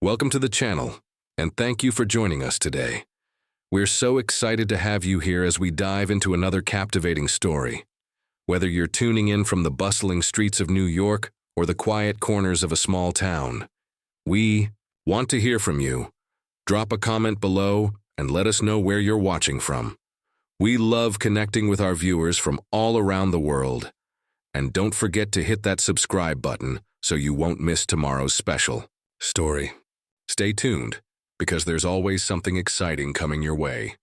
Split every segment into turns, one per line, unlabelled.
Welcome to the channel, and thank you for joining us today. We're so excited to have you here as we dive into another captivating story. Whether you're tuning in from the bustling streets of New York or the quiet corners of a small town, we want to hear from you. Drop a comment below and let us know where you're watching from. We love connecting with our viewers from all around the world. And don't forget to hit that subscribe button so you won't miss tomorrow's special story. Stay tuned, because there's always something exciting coming your way.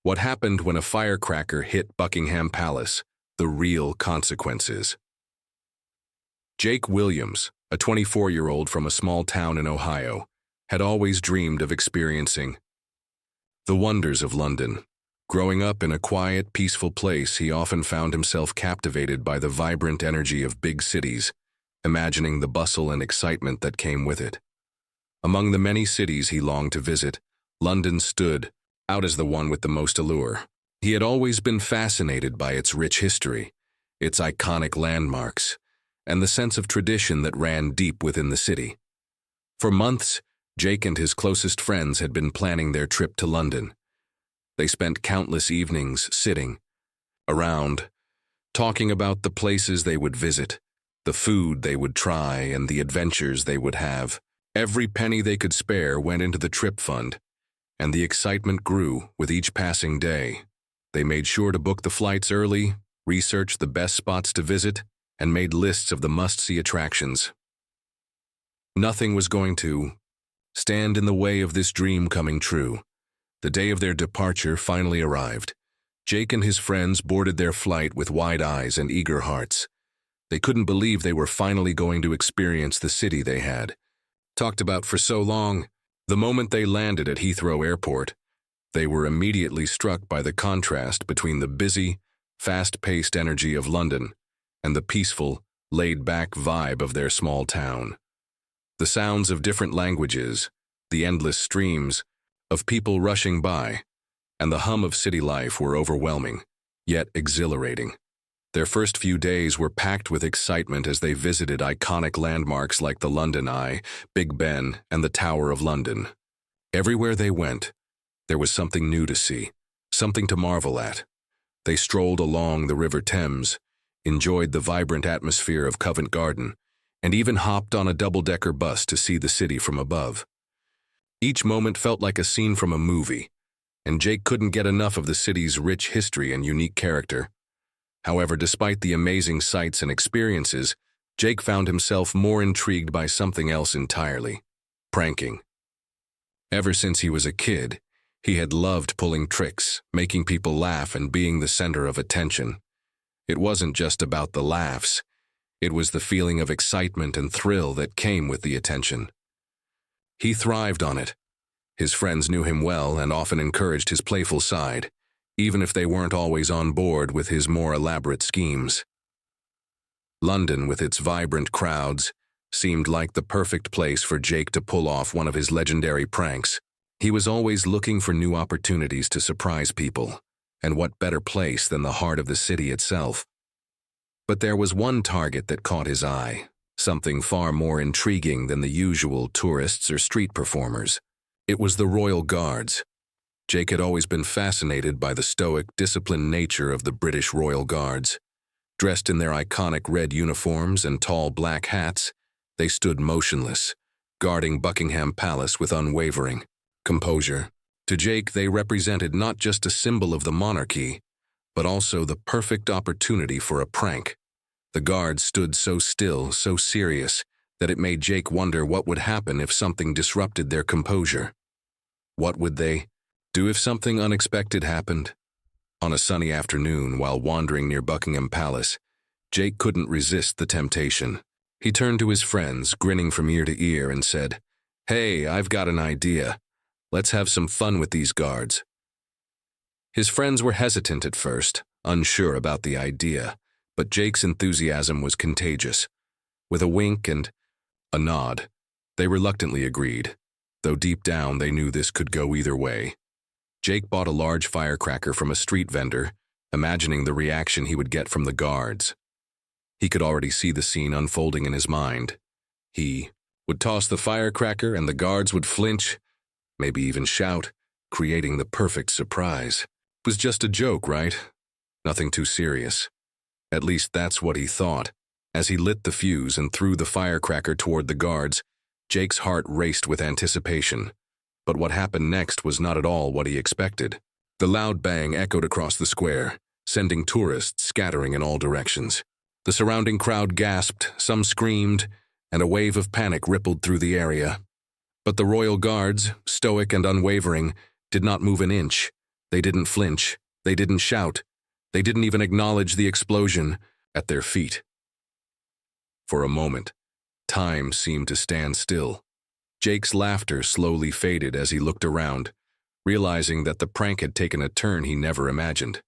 What happened when a firecracker hit Buckingham Palace? The real consequences. Jake Williams, a 24-year-old from a small town in Ohio, had always dreamed of experiencing the wonders of London. Growing up in a quiet, peaceful place, he often found himself captivated by the vibrant energy of big cities, imagining the bustle and excitement that came with it. Among the many cities he longed to visit, London stood out as the one with the most allure. He had always been fascinated by its rich history, its iconic landmarks, and the sense of tradition that ran deep within the city. For months, Jake and his closest friends had been planning their trip to London. They spent countless evenings sitting around, talking about the places they would visit, the food they would try, and the adventures they would have. Every penny they could spare went into the trip fund, and the excitement grew with each passing day. They made sure to book the flights early, researched the best spots to visit, and made lists of the must-see attractions. Nothing was going to stand in the way of this dream coming true. The day of their departure finally arrived. Jake and his friends boarded their flight with wide eyes and eager hearts. They couldn't believe they were finally going to experience the city they had talked about for so long. The moment they landed at Heathrow Airport, they were immediately struck by the contrast between the busy, fast-paced energy of London and the peaceful, laid-back vibe of their small town. The sounds of different languages, the endless streams of people rushing by, and the hum of city life were overwhelming, yet exhilarating. Their first few days were packed with excitement as they visited iconic landmarks like the London Eye, Big Ben, and the Tower of London. Everywhere they went, there was something new to see, something to marvel at. They strolled along the River Thames, enjoyed the vibrant atmosphere of Covent Garden, and even hopped on a double-decker bus to see the city from above. Each moment felt like a scene from a movie, and Jake couldn't get enough of the city's rich history and unique character. However, despite the amazing sights and experiences, Jake found himself more intrigued by something else entirely: pranking. Ever since he was a kid, he had loved pulling tricks, making people laugh, and being the center of attention. It wasn't just about the laughs. It was the feeling of excitement and thrill that came with the attention. He thrived on it. His friends knew him well and often encouraged his playful side, even if they weren't always on board with his more elaborate schemes. London, with its vibrant crowds, seemed like the perfect place for Jake to pull off one of his legendary pranks. He was always looking for new opportunities to surprise people, and what better place than the heart of the city itself? But there was one target that caught his eye, something far more intriguing than the usual tourists or street performers. It was the Royal Guards. Jake had always been fascinated by the stoic, disciplined nature of the British Royal Guards. Dressed in their iconic red uniforms and tall black hats, they stood motionless, guarding Buckingham Palace with unwavering composure. To Jake, they represented not just a symbol of the monarchy, but also the perfect opportunity for a prank. The guards stood so still, so serious, that it made Jake wonder what would happen if something disrupted their composure. What would they do if something unexpected happened? On a sunny afternoon, while wandering near Buckingham Palace, Jake couldn't resist the temptation. He turned to his friends, grinning from ear to ear, and said, "Hey, I've got an idea. Let's have some fun with these guards." His friends were hesitant at first, unsure about the idea, but Jake's enthusiasm was contagious. With a wink and a nod, they reluctantly agreed, though deep down they knew this could go either way. Jake bought a large firecracker from a street vendor, imagining the reaction he would get from the guards. He could already see the scene unfolding in his mind. He would toss the firecracker and the guards would flinch, maybe even shout, creating the perfect surprise. It was just a joke, right? Nothing too serious. At least that's what he thought. As he lit the fuse and threw the firecracker toward the guards, Jake's heart raced with anticipation. But what happened next was not at all what he expected. The loud bang echoed across the square, sending tourists scattering in all directions. The surrounding crowd gasped, some screamed, and a wave of panic rippled through the area. But the royal guards, stoic and unwavering, did not move an inch. They didn't flinch. They didn't shout. They didn't even acknowledge the explosion at their feet. For a moment, time seemed to stand still. Jake's laughter slowly faded as he looked around, realizing that the prank had taken a turn he never imagined.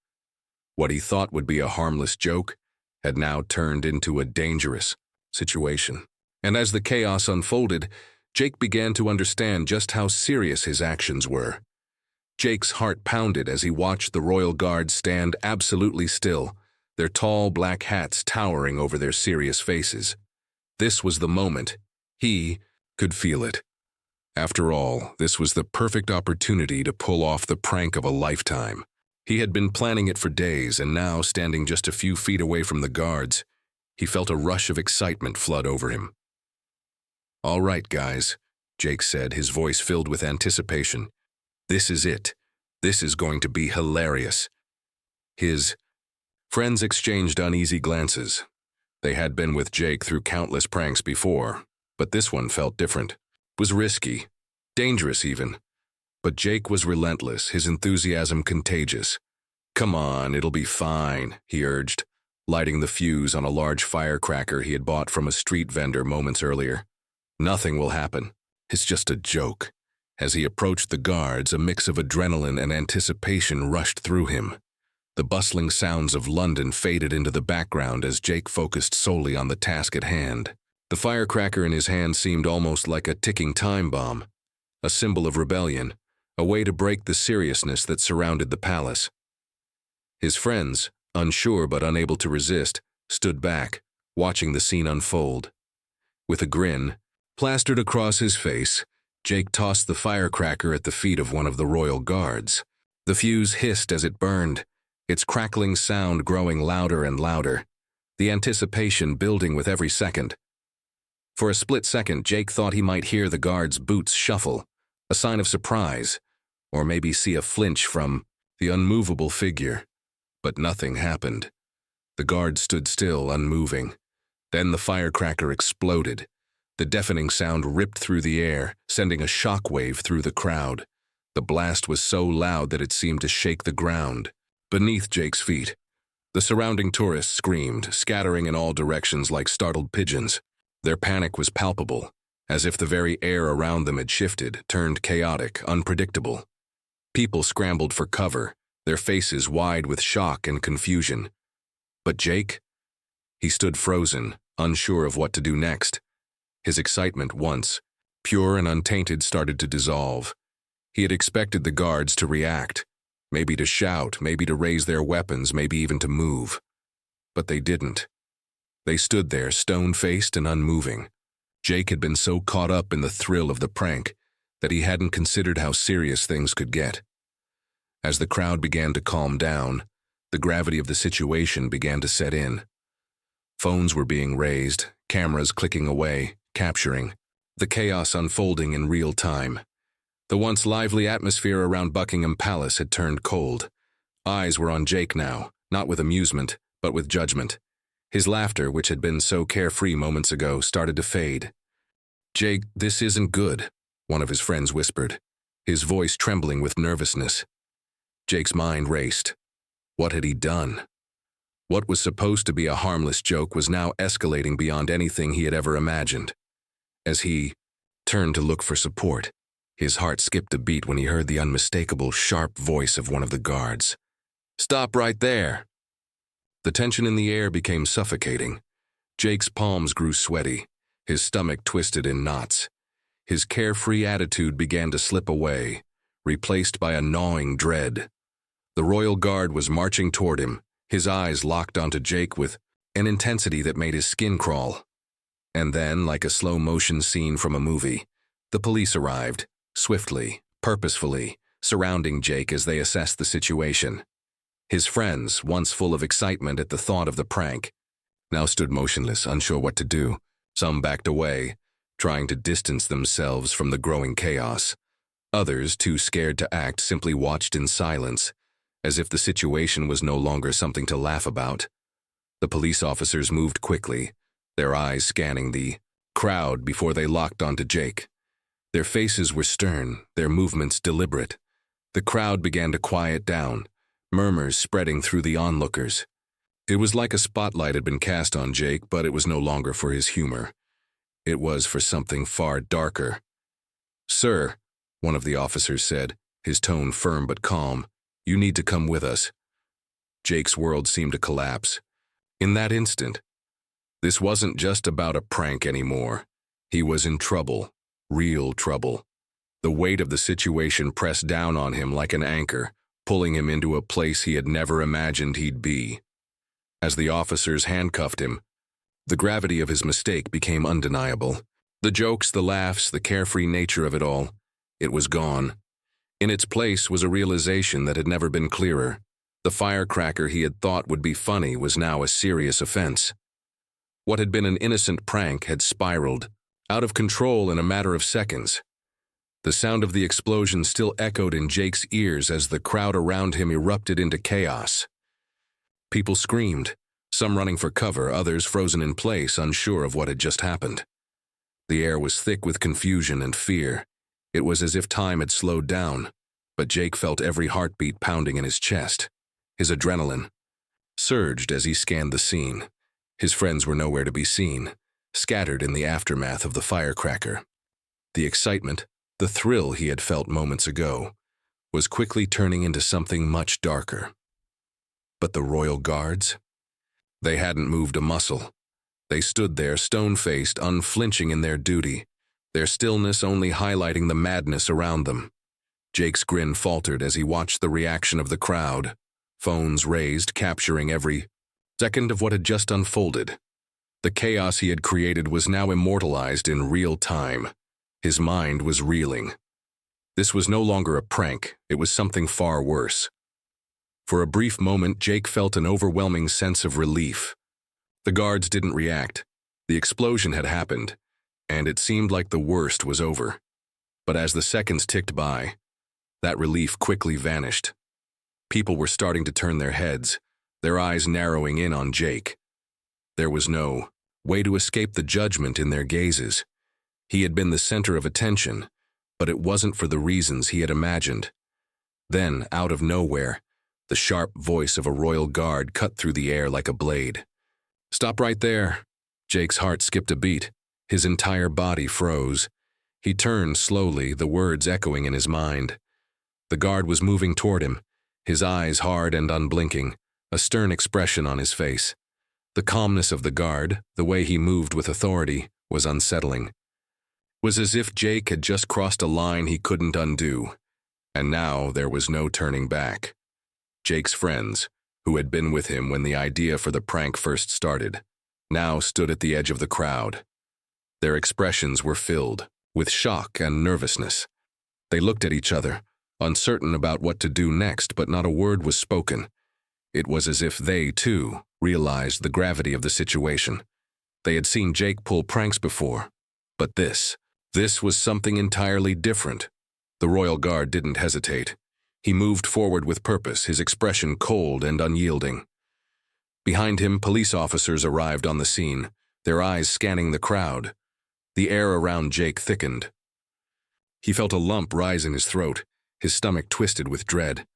What he thought would be a harmless joke had now turned into a dangerous situation. And as the chaos unfolded, Jake began to understand just how serious his actions were. Jake's heart pounded as he watched the royal guards stand absolutely still, their tall black hats towering over their serious faces. This was the moment. He could feel it. After all, this was the perfect opportunity to pull off the prank of a lifetime. He had been planning it for days, and now, standing just a few feet away from the guards, he felt a rush of excitement flood over him. "All right, guys," Jake said, his voice filled with anticipation. "This is it. This is going to be hilarious." His friends exchanged uneasy glances. They had been with Jake through countless pranks before, but this one felt different. It was risky, dangerous even. But Jake was relentless, his enthusiasm contagious. "Come on, it'll be fine," he urged, lighting the fuse on a large firecracker he had bought from a street vendor moments earlier. "Nothing will happen. It's just a joke." As he approached the guards, a mix of adrenaline and anticipation rushed through him. The bustling sounds of London faded into the background as Jake focused solely on the task at hand. The firecracker in his hand seemed almost like a ticking time bomb, a symbol of rebellion, a way to break the seriousness that surrounded the palace. His friends, unsure but unable to resist, stood back, watching the scene unfold. With a grin plastered across his face, Jake tossed the firecracker at the feet of one of the royal guards. The fuse hissed as it burned, its crackling sound growing louder and louder, the anticipation building with every second. For a split second, Jake thought he might hear the guard's boots shuffle, a sign of surprise, or maybe see a flinch from the unmovable figure. But nothing happened. The guard stood still, unmoving. Then the firecracker exploded. The deafening sound ripped through the air, sending a shockwave through the crowd. The blast was so loud that it seemed to shake the ground. Beneath Jake's feet, the surrounding tourists screamed, scattering in all directions like startled pigeons. Their panic was palpable, as if the very air around them had shifted, turned chaotic, unpredictable. People scrambled for cover, their faces wide with shock and confusion. But Jake? He stood frozen, unsure of what to do next. His excitement, once pure and untainted, started to dissolve. He had expected the guards to react, maybe to shout, maybe to raise their weapons, maybe even to move. But they didn't. They stood there, stone-faced and unmoving. Jake had been so caught up in the thrill of the prank that he hadn't considered how serious things could get. As the crowd began to calm down, the gravity of the situation began to set in. Phones were being raised, cameras clicking away, capturing the chaos unfolding in real time. The once lively atmosphere around Buckingham Palace had turned cold. Eyes were on Jake now, not with amusement, but with judgment. His laughter, which had been so carefree moments ago, started to fade. "Jake, this isn't good," one of his friends whispered, his voice trembling with nervousness. Jake's mind raced. What had he done? What was supposed to be a harmless joke was now escalating beyond anything he had ever imagined. As he turned to look for support, his heart skipped a beat when he heard the unmistakable, sharp voice of one of the guards. "Stop right there!" The tension in the air became suffocating. Jake's palms grew sweaty, his stomach twisted in knots. His carefree attitude began to slip away, replaced by a gnawing dread. The royal guard was marching toward him, his eyes locked onto Jake with an intensity that made his skin crawl. And then, like a slow-motion scene from a movie, the police arrived, swiftly, purposefully, surrounding Jake as they assessed the situation. His friends, once full of excitement at the thought of the prank, now stood motionless, unsure what to do. Some backed away, trying to distance themselves from the growing chaos. Others, too scared to act, simply watched in silence, as if the situation was no longer something to laugh about. The police officers moved quickly, their eyes scanning the crowd before they locked onto Jake. Their faces were stern, their movements deliberate. The crowd began to quiet down, murmurs spreading through the onlookers. It was like a spotlight had been cast on Jake, but it was no longer for his humor. It was for something far darker. "Sir," one of the officers said, his tone firm but calm, "you need to come with us." Jake's world seemed to collapse. In that instant, this wasn't just about a prank anymore. He was in trouble, real trouble. The weight of the situation pressed down on him like an anchor, pulling him into a place he had never imagined he'd be. As the officers handcuffed him, the gravity of his mistake became undeniable. The jokes, the laughs, the carefree nature of it all, it was gone. In its place was a realization that had never been clearer. The firecracker he had thought would be funny was now a serious offense. What had been an innocent prank had spiraled, out of control in a matter of seconds. The sound of the explosion still echoed in Jake's ears as the crowd around him erupted into chaos. People screamed, some running for cover, others frozen in place, unsure of what had just happened. The air was thick with confusion and fear. It was as if time had slowed down, but Jake felt every heartbeat pounding in his chest. His adrenaline surged as he scanned the scene. His friends were nowhere to be seen, scattered in the aftermath of the firecracker. The excitement, the thrill he had felt moments ago, was quickly turning into something much darker. But the royal guards? They hadn't moved a muscle. They stood there, stone-faced, unflinching in their duty, their stillness only highlighting the madness around them. Jake's grin faltered as he watched the reaction of the crowd, phones raised, capturing every second of what had just unfolded. The chaos he had created was now immortalized in real time. His mind was reeling. This was no longer a prank, it was something far worse. For a brief moment, Jake felt an overwhelming sense of relief. The guards didn't react. The explosion had happened, and it seemed like the worst was over. But as the seconds ticked by, that relief quickly vanished. People were starting to turn their heads, their eyes narrowing in on Jake. There was no way to escape the judgment in their gazes. He had been the center of attention, but it wasn't for the reasons he had imagined. Then, out of nowhere, the sharp voice of a royal guard cut through the air like a blade. "Stop right there." Jake's heart skipped a beat. His entire body froze. He turned slowly, the words echoing in his mind. The guard was moving toward him, his eyes hard and unblinking, a stern expression on his face. The calmness of the guard, the way he moved with authority, was unsettling. It was as if Jake had just crossed a line he couldn't undo, and now there was no turning back. Jake's friends, who had been with him when the idea for the prank first started, now stood at the edge of the crowd. Their expressions were filled with shock and nervousness. They looked at each other, uncertain about what to do next, but not a word was spoken. It was as if they, too, realized the gravity of the situation. They had seen Jake pull pranks before, but this was something entirely different. The royal guard didn't hesitate. He moved forward with purpose, his expression cold and unyielding. Behind him, police officers arrived on the scene, their eyes scanning the crowd. The air around Jake thickened. He felt a lump rise in his throat, his stomach twisted with dread.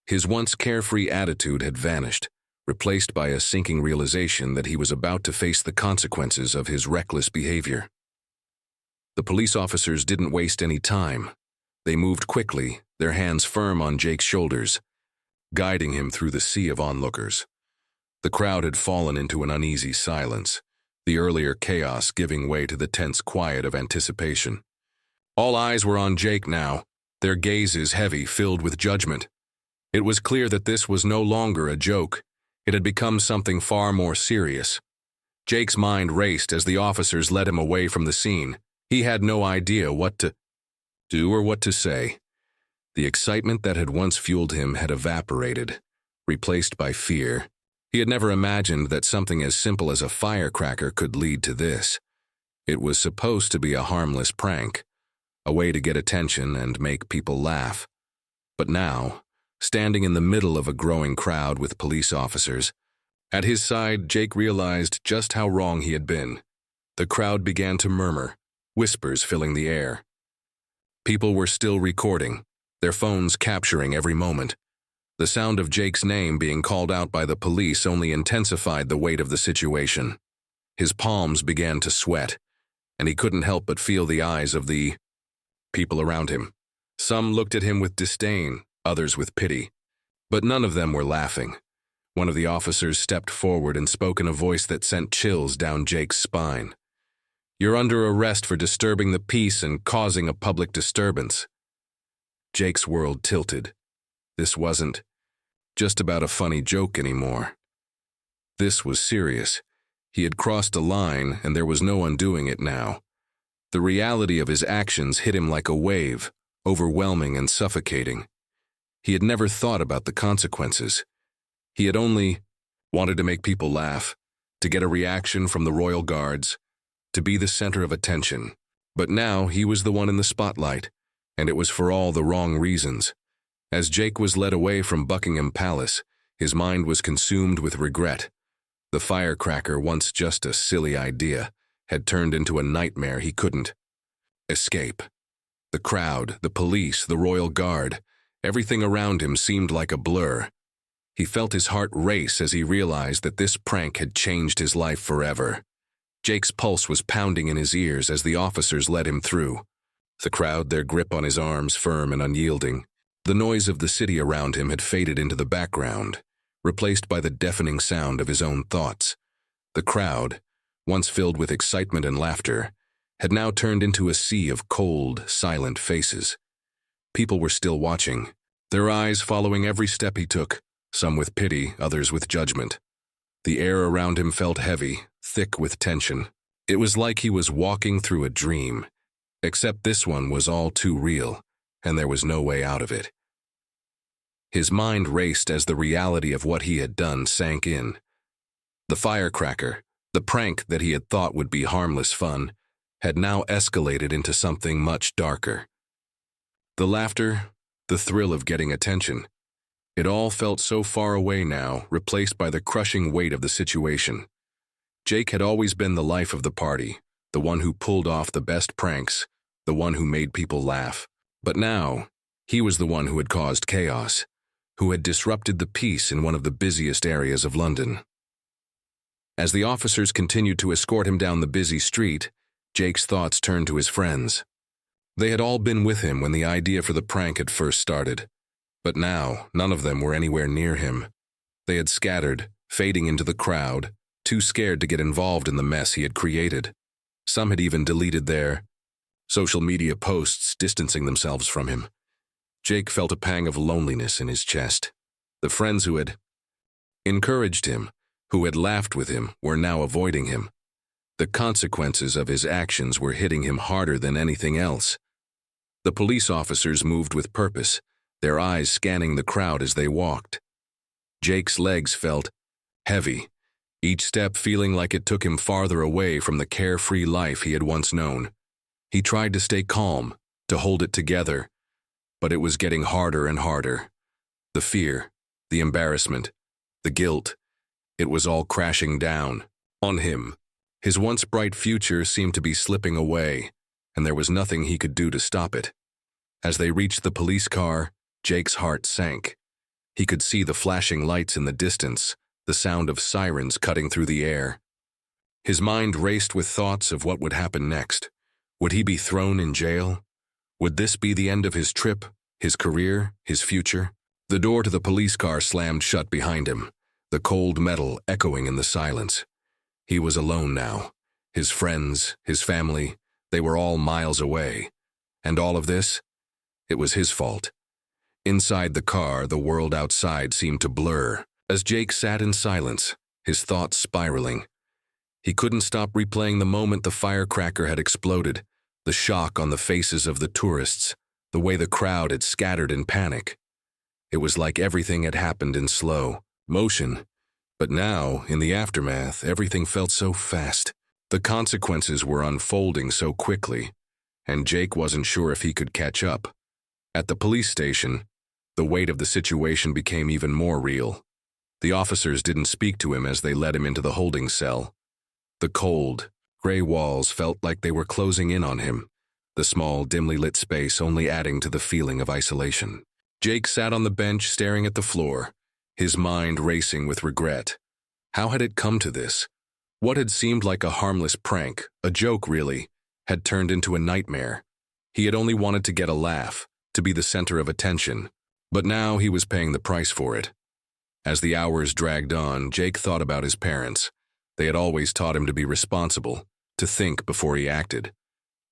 His once carefree attitude had vanished, replaced by a sinking realization that he was about to face the consequences of his reckless behavior. The police officers didn't waste any time. They moved quickly, their hands firm on Jake's shoulders, guiding him through the sea of onlookers. The crowd had fallen into an uneasy silence, the earlier chaos giving way to the tense quiet of anticipation. All eyes were on Jake now, their gazes heavy, filled with judgment. It was clear that this was no longer a joke. It had become something far more serious. Jake's mind raced as the officers led him away from the scene. He had no idea what to do or what to say. The excitement that had once fueled him had evaporated, replaced by fear. He had never imagined that something as simple as a firecracker could lead to this. It was supposed to be a harmless prank, a way to get attention and make people laugh. But now, standing in the middle of a growing crowd with police officers, at his side, Jake realized just how wrong he had been. The crowd began to murmur, whispers filling the air. People were still recording, their phones capturing every moment. The sound of Jake's name being called out by the police only intensified the weight of the situation. His palms began to sweat, and he couldn't help but feel the eyes of the people around him. Some looked at him with disdain, others with pity. But none of them were laughing. One of the officers stepped forward and spoke in a voice that sent chills down Jake's spine. "You're under arrest for disturbing the peace and causing a public disturbance." Jake's world tilted. This wasn't just about a funny joke anymore. This was serious. He had crossed a line, and there was no undoing it now. The reality of his actions hit him like a wave, overwhelming and suffocating. He had never thought about the consequences. He had only wanted to make people laugh, to get a reaction from the royal guards, to be the center of attention. But now he was the one in the spotlight, and it was for all the wrong reasons. As Jake was led away from Buckingham Palace, his mind was consumed with regret. The firecracker, once just a silly idea, had turned into a nightmare he couldn't escape. The crowd, the police, the royal guard, everything around him seemed like a blur. He felt his heart race as he realized that this prank had changed his life forever. Jake's pulse was pounding in his ears as the officers led him through. The crowd, their grip on his arms firm and unyielding. The noise of the city around him had faded into the background, replaced by the deafening sound of his own thoughts. The crowd, once filled with excitement and laughter, had now turned into a sea of cold, silent faces. People were still watching, their eyes following every step he took, some with pity, others with judgment. The air around him felt heavy, thick with tension. It was like he was walking through a dream, except this one was all too real, and there was no way out of it. His mind raced as the reality of what he had done sank in. The firecracker, the prank that he had thought would be harmless fun, had now escalated into something much darker. The laughter, the thrill of getting attention, it all felt so far away now, replaced by the crushing weight of the situation. Jake had always been the life of the party, the one who pulled off the best pranks, the one who made people laugh. But now, he was the one who had caused chaos, who had disrupted the peace in one of the busiest areas of London. As the officers continued to escort him down the busy street, Jake's thoughts turned to his friends. They had all been with him when the idea for the prank had first started. But now, none of them were anywhere near him. They had scattered, fading into the crowd, too scared to get involved in the mess he had created. Some had even deleted their social media posts, distancing themselves from him. Jake felt a pang of loneliness in his chest. The friends who had encouraged him, who had laughed with him, were now avoiding him. The consequences of his actions were hitting him harder than anything else. The police officers moved with purpose, their eyes scanning the crowd as they walked. Jake's legs felt heavy, each step feeling like it took him farther away from the carefree life he had once known. He tried to stay calm, to hold it together, but it was getting harder and harder. The fear, the embarrassment, the guilt, it was all crashing down on him. His once bright future seemed to be slipping away, and there was nothing he could do to stop it. As they reached the police car, Jake's heart sank. He could see the flashing lights in the distance, the sound of sirens cutting through the air. His mind raced with thoughts of what would happen next. Would he be thrown in jail? Would this be the end of his trip, his career, his future? The door to the police car slammed shut behind him, the cold metal echoing in the silence. He was alone now. His friends, his family, they were all miles away. And all of this? It was his fault. Inside the car, the world outside seemed to blur. As Jake sat in silence, his thoughts spiraling, He couldn't stop replaying the moment the firecracker had exploded, the shock on the faces of the tourists, the way the crowd had scattered in panic. It was like everything had happened in slow motion, but now, in the aftermath, everything felt so fast. The consequences were unfolding so quickly, and Jake wasn't sure if he could catch up. At the police station, the weight of the situation became even more real. The officers didn't speak to him as they led him into the holding cell. The cold, gray walls felt like they were closing in on him, the small, dimly lit space only adding to the feeling of isolation. Jake sat on the bench staring at the floor, his mind racing with regret. How had it come to this? What had seemed like a harmless prank, a joke really, had turned into a nightmare. He had only wanted to get a laugh, to be the center of attention, but now he was paying the price for it. As the hours dragged on, Jake thought about his parents. They had always taught him to be responsible, to think before he acted.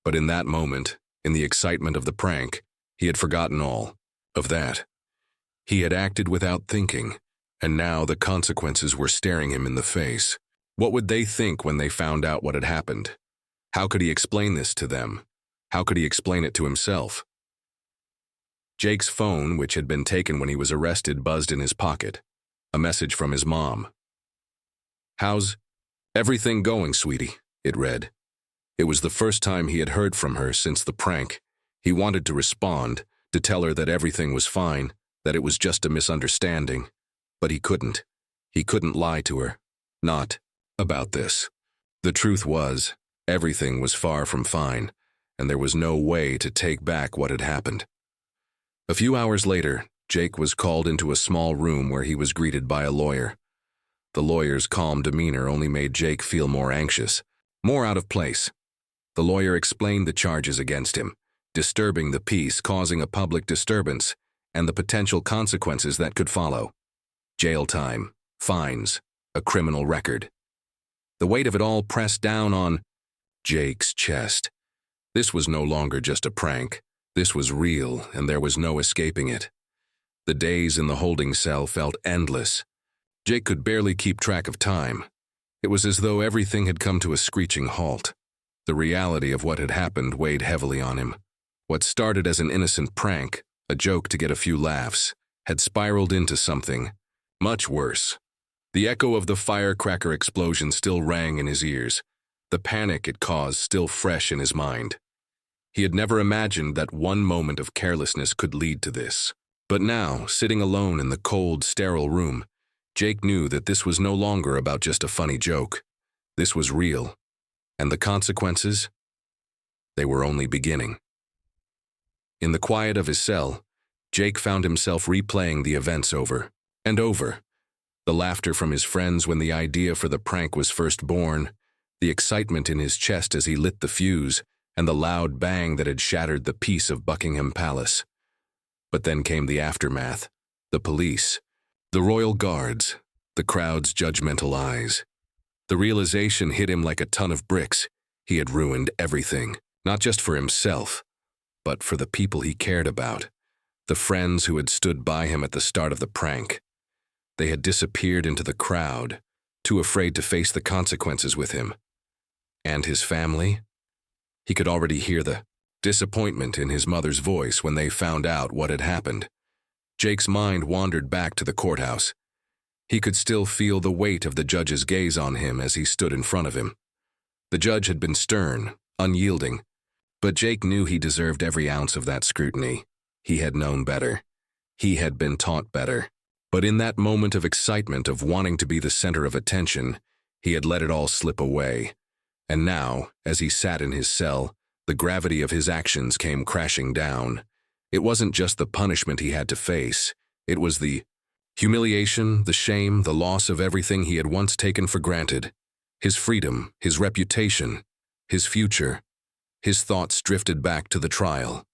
But in that moment, in the excitement of the prank, he had forgotten all of that. He had acted without thinking, and now the consequences were staring him in the face. What would they think when they found out what had happened? How could he explain this to them? How could he explain it to himself? Jake's phone, which had been taken when he was arrested, buzzed in his pocket. A message from his mom. "How's everything going, sweetie?" it read. It was the first time he had heard from her since the prank. He wanted to respond, to tell her that everything was fine, that it was just a misunderstanding. But he couldn't. He couldn't lie to her. Not about this. The truth was, everything was far from fine, and there was no way to take back what had happened. A few hours later, Jake was called into a small room where he was greeted by a lawyer. The lawyer's calm demeanor only made Jake feel more anxious, more out of place. The lawyer explained the charges against him, disturbing the peace, causing a public disturbance, and the potential consequences that could follow. Jail time, fines, a criminal record. The weight of it all pressed down on Jake's chest. This was no longer just a prank. This was real, and there was no escaping it. The days in the holding cell felt endless. Jake could barely keep track of time. It was as though everything had come to a screeching halt. The reality of what had happened weighed heavily on him. What started as an innocent prank, a joke to get a few laughs, had spiraled into something much worse. The echo of the firecracker explosion still rang in his ears, the panic it caused still fresh in his mind. He had never imagined that one moment of carelessness could lead to this. But now, sitting alone in the cold, sterile room, Jake knew that this was no longer about just a funny joke. This was real. And the consequences? They were only beginning. In the quiet of his cell, Jake found himself replaying the events over and over. The laughter from his friends when the idea for the prank was first born, the excitement in his chest as he lit the fuse, and the loud bang that had shattered the peace of Buckingham Palace. But then came the aftermath, the police, the royal guards, the crowd's judgmental eyes. The realization hit him like a ton of bricks. He had ruined everything, not just for himself, but for the people he cared about, the friends who had stood by him at the start of the prank. They had disappeared into the crowd, too afraid to face the consequences with him. And his family? He could already hear the disappointment in his mother's voice when they found out what had happened. Jake's mind wandered back to the courthouse. He could still feel the weight of the judge's gaze on him as he stood in front of him. The judge had been stern, unyielding, but Jake knew he deserved every ounce of that scrutiny. He had known better. He had been taught better. But in that moment of excitement of wanting to be the center of attention, he had let it all slip away. And now, as he sat in his cell, the gravity of his actions came crashing down. It wasn't just the punishment he had to face. It was the humiliation, the shame, the loss of everything he had once taken for granted. His freedom, his reputation, his future. His thoughts drifted back to the trial.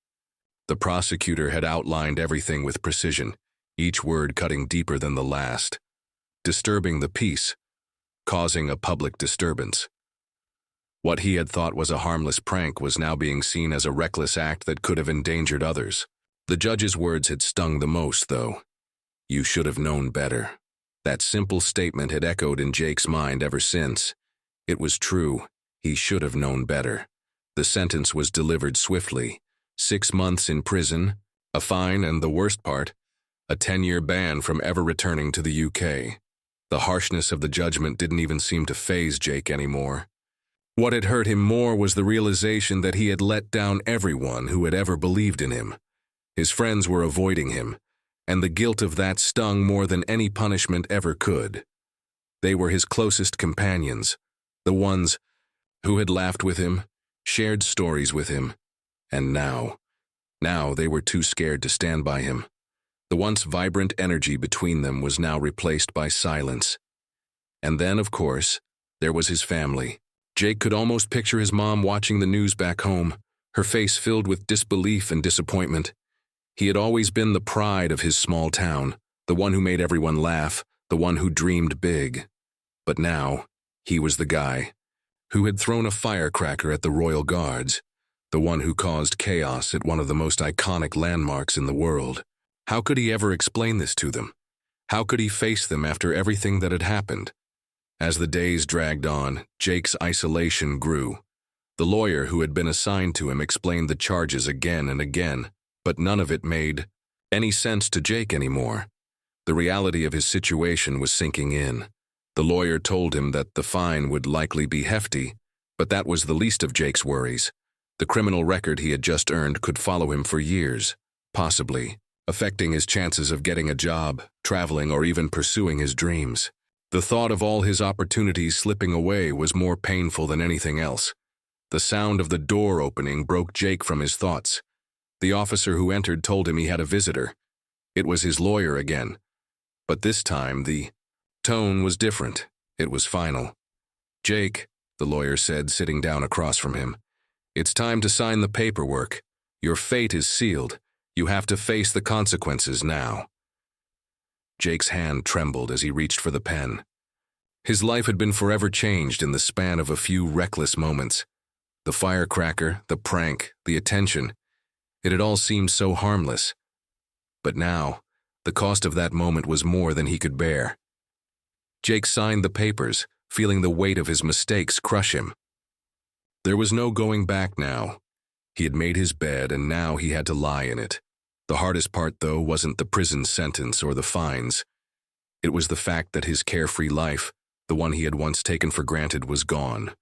The prosecutor had outlined everything with precision, each word cutting deeper than the last, disturbing the peace, causing a public disturbance. What he had thought was a harmless prank was now being seen as a reckless act that could have endangered others. The judge's words had stung the most, though. "You should have known better." That simple statement had echoed in Jake's mind ever since. It was true. He should have known better. The sentence was delivered swiftly. 6 months in prison, a fine, and the worst part, a 10-year ban from ever returning to the UK. The harshness of the judgment didn't even seem to faze Jake anymore. What had hurt him more was the realization that he had let down everyone who had ever believed in him. His friends were avoiding him, and the guilt of that stung more than any punishment ever could. They were his closest companions, the ones who had laughed with him, shared stories with him, and now they were too scared to stand by him. The once vibrant energy between them was now replaced by silence. And then, of course, there was his family. Jake could almost picture his mom watching the news back home, her face filled with disbelief and disappointment. He had always been the pride of his small town, the one who made everyone laugh, the one who dreamed big. But now, he was the guy who had thrown a firecracker at the Royal Guards, the one who caused chaos at one of the most iconic landmarks in the world. How could he ever explain this to them? How could he face them after everything that had happened? As the days dragged on, Jake's isolation grew. The lawyer who had been assigned to him explained the charges again and again, but none of it made any sense to Jake anymore. The reality of his situation was sinking in. The lawyer told him that the fine would likely be hefty, but that was the least of Jake's worries. The criminal record he had just earned could follow him for years, possibly affecting his chances of getting a job, traveling, or even pursuing his dreams. The thought of all his opportunities slipping away was more painful than anything else. The sound of the door opening broke Jake from his thoughts. The officer who entered told him he had a visitor. It was his lawyer again. But this time, the tone was different. It was final. "Jake," the lawyer said, sitting down across from him, "it's time to sign the paperwork. Your fate is sealed. You have to face the consequences now." Jake's hand trembled as he reached for the pen. His life had been forever changed in the span of a few reckless moments. The firecracker, the prank, the attention. It had all seemed so harmless. But now, the cost of that moment was more than he could bear. Jake signed the papers, feeling the weight of his mistakes crush him. There was no going back now. He had made his bed, and now he had to lie in it. The hardest part, though, wasn't the prison sentence or the fines. It was the fact that his carefree life, the one he had once taken for granted, was gone.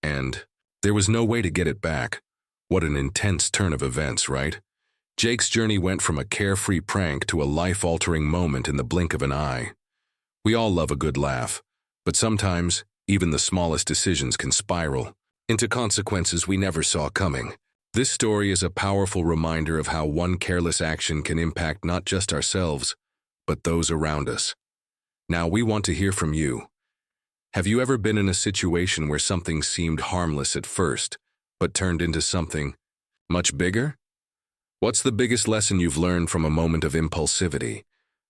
And there was no way to get it back. What an intense turn of events, right? Jake's journey went from a carefree prank to a life-altering moment in the blink of an eye. We all love a good laugh, but sometimes even the smallest decisions can spiral into consequences we never saw coming. This story is a powerful reminder of how one careless action can impact not just ourselves, but those around us. Now, we want to hear from you. Have you ever been in a situation where something seemed harmless at first, but turned into something much bigger? What's the biggest lesson you've learned from a moment of impulsivity?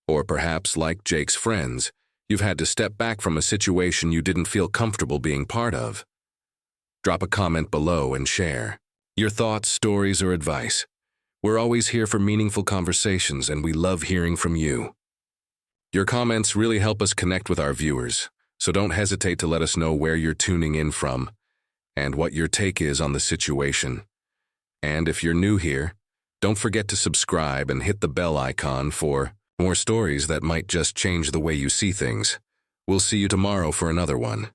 Or perhaps, like Jake's friends, you've had to step back from a situation you didn't feel comfortable being part of? Drop a comment below and share your thoughts, stories, or advice. We're always here for meaningful conversations, and we love hearing from you. Your comments really help us connect with our viewers, so don't hesitate to let us know where you're tuning in from and what your take is on the situation. And if you're new here, don't forget to subscribe and hit the bell icon for more stories that might just change the way you see things. We'll see you tomorrow for another one.